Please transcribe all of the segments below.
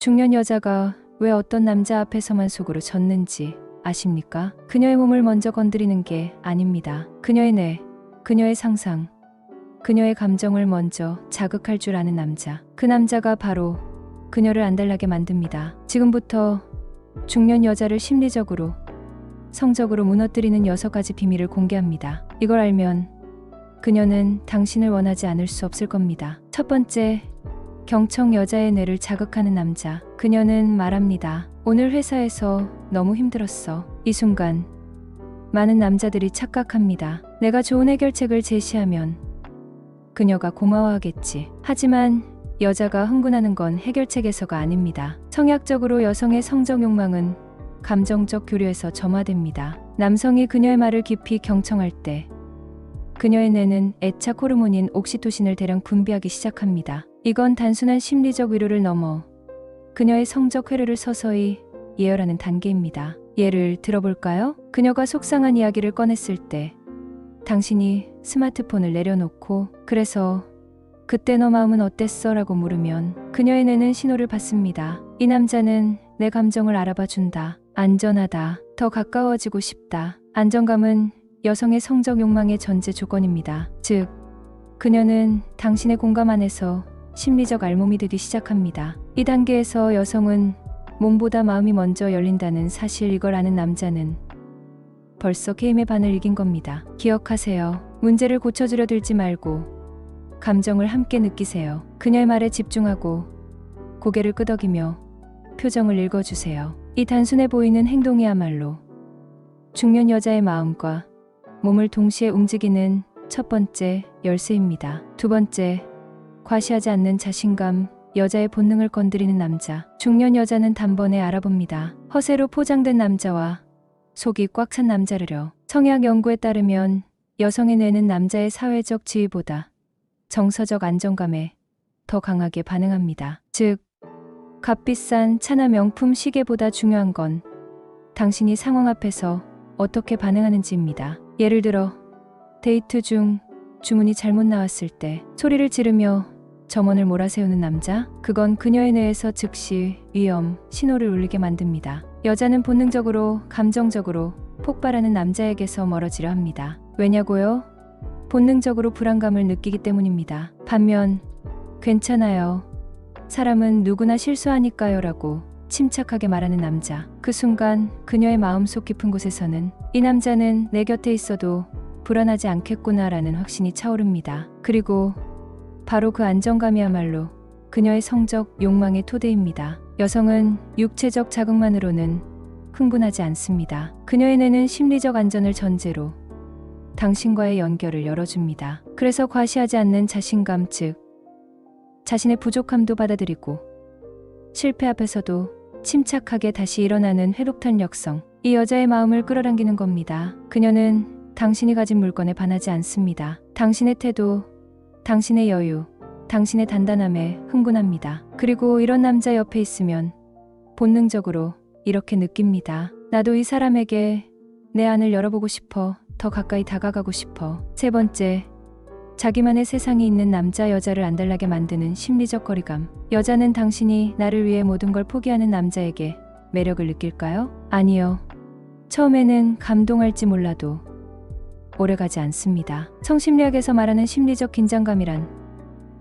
중년 여자가 왜 어떤 남자 앞에서만 속으로 젖는지 아십니까? 그녀의 몸을 먼저 건드리는 게 아닙니다. 그녀의 뇌, 그녀의 상상, 그녀의 감정을 먼저 자극할 줄 아는 남자. 그 남자가 바로 그녀를 안달나게 만듭니다. 지금부터 중년 여자를 심리적으로, 성적으로 무너뜨리는 6가지 비밀을 공개합니다. 이걸 알면 그녀는 당신을 원하지 않을 수 없을 겁니다. 첫 번째, 경청 여자의 뇌를 자극하는 남자. 그녀는 말합니다. 오늘 회사에서 너무 힘들었어. 이 순간 많은 남자들이 착각합니다. 내가 좋은 해결책을 제시하면 그녀가 고마워하겠지. 하지만 여자가 흥분하는 건 해결책에서가 아닙니다. 성약적으로 여성의 성적 욕망은 감정적 교류에서 점화됩니다. 남성이 그녀의 말을 깊이 경청할 때 그녀의 뇌는 애착 호르몬인 옥시토신을 대량 분비하기 시작합니다. 이건 단순한 심리적 위로를 넘어 그녀의 성적 회로를 서서히 예열하는 단계입니다. 예를 들어볼까요? 그녀가 속상한 이야기를 꺼냈을 때 당신이 스마트폰을 내려놓고 그래서 그때 너 마음은 어땠어? 라고 물으면 그녀의 뇌는 신호를 받습니다. 이 남자는 내 감정을 알아봐 준다. 안전하다. 더 가까워지고 싶다. 안정감은 여성의 성적 욕망의 전제 조건입니다. 즉, 그녀는 당신의 공감 안에서 심리적 알몸이 되기 시작합니다. 이 단계에서 여성은 몸보다 마음이 먼저 열린다는 사실, 이걸 아는 남자는 벌써 게임의 반을 이긴 겁니다. 기억하세요. 문제를 고쳐주려 들지 말고 감정을 함께 느끼세요. 그녀의 말에 집중하고 고개를 끄덕이며 표정을 읽어주세요. 이 단순해 보이는 행동이야말로 중년 여자의 마음과 몸을 동시에 움직이는 첫 번째 열쇠입니다. 두 번째, 과시하지 않는 자신감. 여자의 본능을 건드리는 남자. 중년 여자는 단번에 알아봅니다. 허세로 포장된 남자와 속이 꽉 찬 남자를요. 성약 연구에 따르면 여성의 뇌는 남자의 사회적 지위보다 정서적 안정감에 더 강하게 반응합니다. 즉, 값비싼 차나 명품 시계보다 중요한 건 당신이 상황 앞에서 어떻게 반응하는지입니다. 예를 들어 데이트 중 주문이 잘못 나왔을 때 소리를 지르며 점원을 몰아세우는 남자, 그건 그녀의 뇌에서 즉시 위험 신호를 울리게 만듭니다. 여자는 본능적으로, 감정적으로 폭발하는 남자에게서 멀어지려 합니다. 왜냐고요? 본능적으로 불안감을 느끼기 때문입니다. 반면 괜찮아요. 사람은 누구나 실수하니까요 라고 침착하게 말하는 남자. 그 순간 그녀의 마음속 깊은 곳에서는 이 남자는 내 곁에 있어도 불안하지 않겠구나라는 확신이 차오릅니다. 그리고 바로 그 안정감이야말로 그녀의 성적 욕망의 토대입니다. 여성은 육체적 자극만으로는 흥분하지 않습니다. 그녀의 뇌는 심리적 안전을 전제로 당신과의 연결을 열어줍니다. 그래서 과시하지 않는 자신감, 즉 자신의 부족함도 받아들이고 실패 앞에서도 침착하게 다시 일어나는 회복탄력성, 이 여자의 마음을 끌어당기는 겁니다. 그녀는 당신이 가진 물건에 반하지 않습니다. 당신의 태도, 당신의 여유, 당신의 단단함에 흥분합니다. 그리고 이런 남자 옆에 있으면 본능적으로 이렇게 느낍니다. 나도 이 사람에게 내 안을 열어보고 싶어. 더 가까이 다가가고 싶어. 세 번째, 자기만의 세상이 있는 남자. 여자를 안달나게 만드는 심리적 거리감. 여자는 당신이 나를 위해 모든 걸 포기하는 남자에게 매력을 느낄까요? 아니요. 처음에는 감동할지 몰라도 오래가지 않습니다. 성심리학에서 말하는 심리적 긴장감이란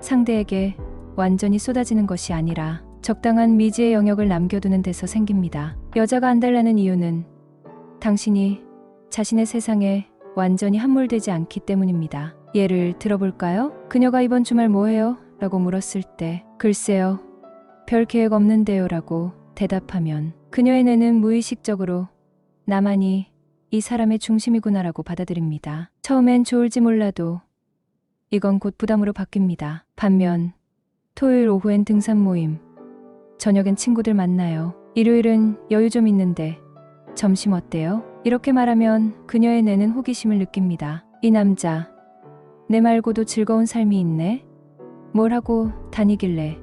상대에게 완전히 쏟아지는 것이 아니라 적당한 미지의 영역을 남겨두는 데서 생깁니다. 여자가 안달나는 이유는 당신이 자신의 세상에 완전히 함몰되지 않기 때문입니다. 예를 들어볼까요? 그녀가 이번 주말 뭐해요? 라고 물었을 때 글쎄요, 별 계획 없는데요 라고 대답하면 그녀의 뇌는 무의식적으로 나만이 이 사람의 중심이구나라고 받아들입니다. 처음엔 좋을지 몰라도 이건 곧 부담으로 바뀝니다. 반면 토요일 오후엔 등산 모임, 저녁엔 친구들 만나요. 일요일은 여유 좀 있는데 점심 어때요? 이렇게 말하면 그녀의 뇌는 호기심을 느낍니다. 이 남자, 내 말고도 즐거운 삶이 있네? 뭘 하고 다니길래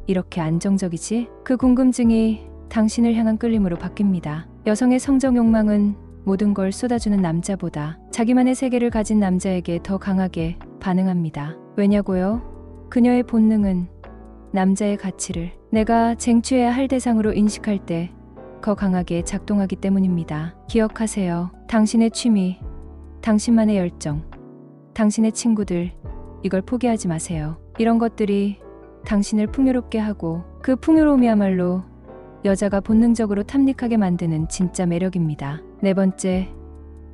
이렇게 안정적이지? 그 궁금증이 당신을 향한 끌림으로 바뀝니다. 여성의 성적 욕망은 모든 걸 쏟아주는 남자보다 자기만의 세계를 가진 남자에게 더 강하게 반응합니다. 왜냐고요? 그녀의 본능은 남자의 가치를 내가 쟁취해야 할 대상으로 인식할 때 더 강하게 작동하기 때문입니다. 기억하세요. 당신의 취미, 당신만의 열정, 당신의 친구들, 이걸 포기하지 마세요. 이런 것들이 당신을 풍요롭게 하고 그 풍요로움이야말로 여자가 본능적으로 탐닉하게 만드는 진짜 매력입니다. 네 번째,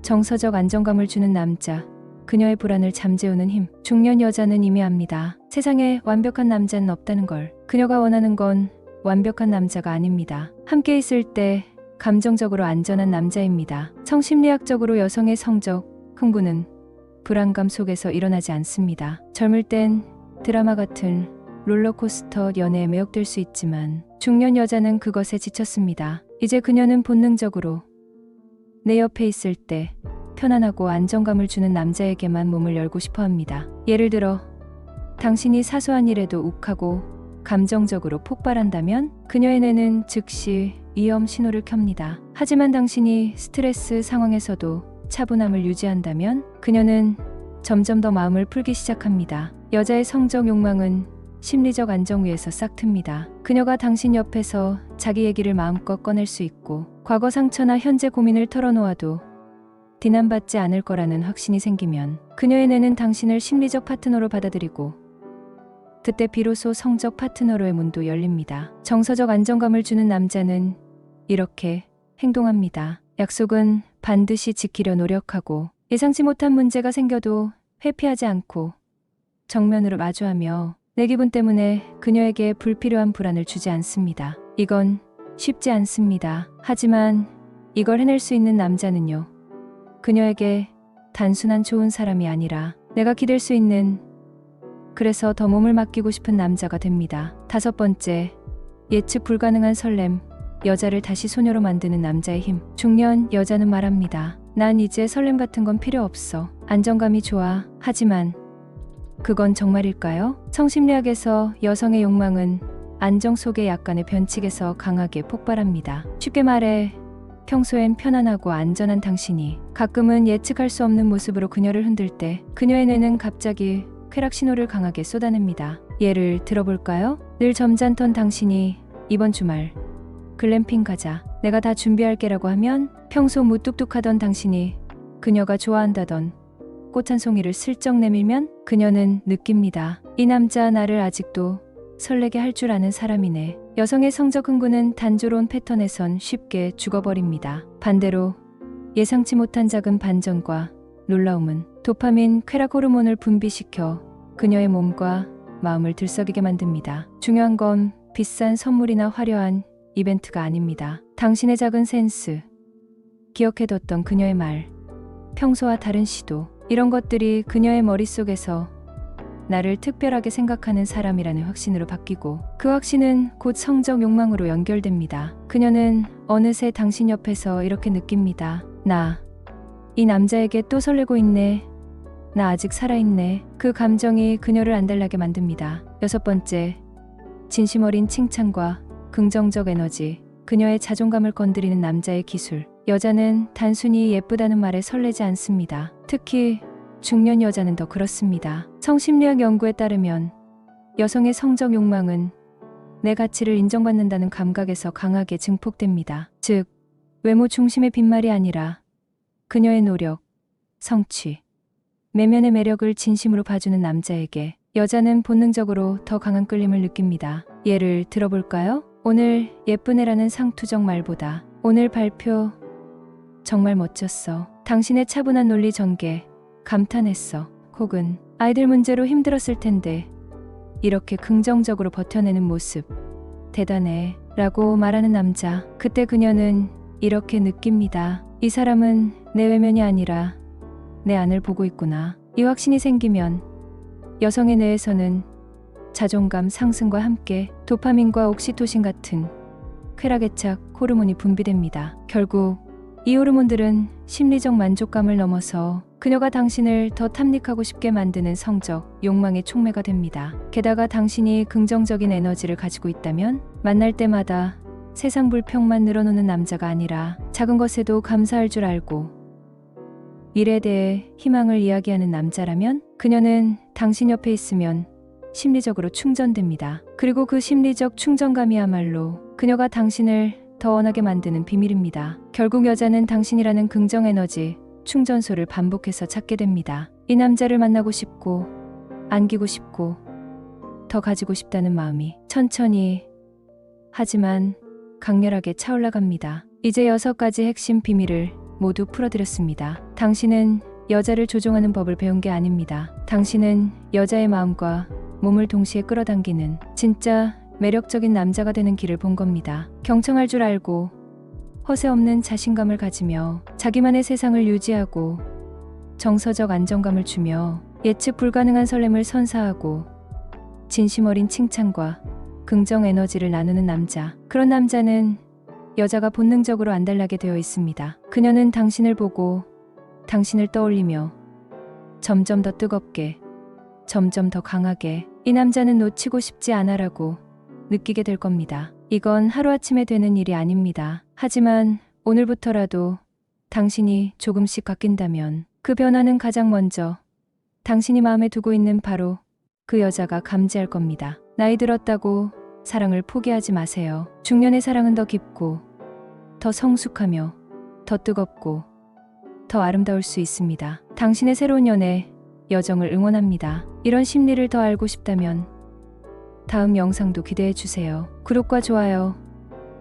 정서적 안정감을 주는 남자. 그녀의 불안을 잠재우는 힘. 중년 여자는 이미 압니다. 세상에 완벽한 남자는 없다는 걸. 그녀가 원하는 건 완벽한 남자가 아닙니다. 함께 있을 때 감정적으로 안전한 남자입니다. 성심리학적으로 여성의 성적 흥분은 불안감 속에서 일어나지 않습니다. 젊을 땐 드라마 같은 롤러코스터 연애에 매혹될 수 있지만 중년 여자는 그것에 지쳤습니다. 이제 그녀는 본능적으로 내 옆에 있을 때 편안하고 안정감을 주는 남자에게만 몸을 열고 싶어 합니다. 예를 들어 당신이 사소한 일에도 욱하고 감정적으로 폭발한다면 그녀의 뇌는 즉시 위험 신호를 켭니다. 하지만 당신이 스트레스 상황에서도 차분함을 유지한다면 그녀는 점점 더 마음을 풀기 시작합니다. 여자의 성적 욕망은 심리적 안정 위에서 싹 틉니다. 그녀가 당신 옆에서 자기 얘기를 마음껏 꺼낼 수 있고 과거 상처나 현재 고민을 털어놓아도 비난받지 않을 거라는 확신이 생기면 그녀의 뇌는 당신을 심리적 파트너로 받아들이고 그때 비로소 성적 파트너로의 문도 열립니다. 정서적 안정감을 주는 남자는 이렇게 행동합니다. 약속은 반드시 지키려 노력하고 예상치 못한 문제가 생겨도 회피하지 않고 정면으로 마주하며 내 기분 때문에 그녀에게 불필요한 불안을 주지 않습니다. 이건 쉽지 않습니다. 하지만 이걸 해낼 수 있는 남자는요. 그녀에게 단순한 좋은 사람이 아니라 내가 기댈 수 있는 그래서 더 몸을 맡기고 싶은 남자가 됩니다. 다섯 번째, 예측 불가능한 설렘. 여자를 다시 소녀로 만드는 남자의 힘. 중년 여자는 말합니다. 난 이제 설렘 같은 건 필요 없어. 안정감이 좋아. 하지만 그건 정말일까요? 성심리학에서 여성의 욕망은 안정 속의 약간의 변칙에서 강하게 폭발합니다. 쉽게 말해 평소엔 편안하고 안전한 당신이 가끔은 예측할 수 없는 모습으로 그녀를 흔들 때 그녀의 뇌는 갑자기 쾌락 신호를 강하게 쏟아냅니다. 예를 들어볼까요? 늘 점잖던 당신이 이번 주말 글램핑 가자. 내가 다 준비할게라고 하면 평소 무뚝뚝하던 당신이 그녀가 좋아한다던 꽃 한 송이를 슬쩍 내밀면 그녀는 느낍니다. 이 남자 나를 아직도 설레게 할 줄 아는 사람이네. 여성의 성적 흥분은 단조로운 패턴에선 쉽게 죽어버립니다. 반대로 예상치 못한 작은 반전과 놀라움은 도파민, 쾌락 호르몬을 분비시켜 그녀의 몸과 마음을 들썩이게 만듭니다. 중요한 건 비싼 선물이나 화려한 이벤트가 아닙니다. 당신의 작은 센스, 기억해뒀던 그녀의 말, 평소와 다른 시도, 이런 것들이 그녀의 머릿속에서 나를 특별하게 생각하는 사람이라는 확신으로 바뀌고 그 확신은 곧 성적 욕망으로 연결됩니다. 그녀는 어느새 당신 옆에서 이렇게 느낍니다. 이 남자에게 또 설레고 있네. 나 아직 살아있네. 그 감정이 그녀를 안달나게 만듭니다. 여섯 번째, 진심 어린 칭찬과 긍정적 에너지. 그녀의 자존감을 건드리는 남자의 기술. 여자는 단순히 예쁘다는 말에 설레지 않습니다. 특히 중년 여자는 더 그렇습니다. 성심리학 연구에 따르면 여성의 성적 욕망은 내 가치를 인정받는다는 감각에서 강하게 증폭됩니다. 즉, 외모 중심의 빈말이 아니라 그녀의 노력, 성취, 내면의 매력을 진심으로 봐주는 남자에게 여자는 본능적으로 더 강한 끌림을 느낍니다. 예를 들어볼까요? 오늘 예쁘네라는 상투적 말보다 오늘 발표 정말 멋졌어. 당신의 차분한 논리 전개 감탄했어. 혹은 아이들 문제로 힘들었을 텐데 이렇게 긍정적으로 버텨내는 모습 대단해 라고 말하는 남자. 그때 그녀는 이렇게 느낍니다. 이 사람은 내 외면이 아니라 내 안을 보고 있구나. 이 확신이 생기면 여성의 뇌에서는 자존감 상승과 함께 도파민과 옥시토신 같은 쾌락애착 호르몬이 분비됩니다. 결국 이 호르몬들은 심리적 만족감을 넘어서 그녀가 당신을 더 탐닉하고 싶게 만드는 성적 욕망의 촉매가 됩니다. 게다가 당신이 긍정적인 에너지를 가지고 있다면 만날 때마다 세상 불평만 늘어놓는 남자가 아니라 작은 것에도 감사할 줄 알고 미래에 대해 희망을 이야기하는 남자라면 그녀는 당신 옆에 있으면 심리적으로 충전됩니다. 그리고 그 심리적 충전감이야말로 그녀가 당신을 더 원하게 만드는 비밀입니다. 결국 여자는 당신이라는 긍정 에너지 충전소를 반복해서 찾게 됩니다. 이 남자를 만나고 싶고 안기고 싶고 더 가지고 싶다는 마음이 천천히 하지만 강렬하게 차올라갑니다. 이제 6가지 핵심 비밀을 모두 풀어드렸습니다. 당신은 여자를 조종하는 법을 배운 게 아닙니다. 당신은 여자의 마음과 몸을 동시에 끌어당기는 진짜 매력적인 남자가 되는 길을 본 겁니다. 경청할 줄 알고 허세 없는 자신감을 가지며 자기만의 세상을 유지하고 정서적 안정감을 주며 예측 불가능한 설렘을 선사하고 진심 어린 칭찬과 긍정 에너지를 나누는 남자. 그런 남자는 여자가 본능적으로 안달나게 되어 있습니다. 그녀는 당신을 보고 당신을 떠올리며 점점 더 뜨겁게, 점점 더 강하게 이 남자는 놓치고 싶지 않아라고 느끼게 될 겁니다. 이건 하루아침에 되는 일이 아닙니다. 하지만 오늘부터라도 당신이 조금씩 바뀐다면 그 변화는 가장 먼저 당신이 마음에 두고 있는 바로 그 여자가 감지할 겁니다. 나이 들었다고 사랑을 포기하지 마세요. 중년의 사랑은 더 깊고 더 성숙하며 더 뜨겁고 더 아름다울 수 있습니다. 당신의 새로운 연애, 여정을 응원합니다. 이런 심리를 더 알고 싶다면 다음 영상도 기대해 주세요. 구독과 좋아요,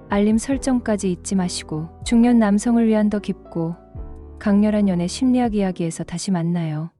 알림 설정까지 잊지 마시고 중년 남성을 위한 더 깊고 강렬한 연애 심리학 이야기에서 다시 만나요.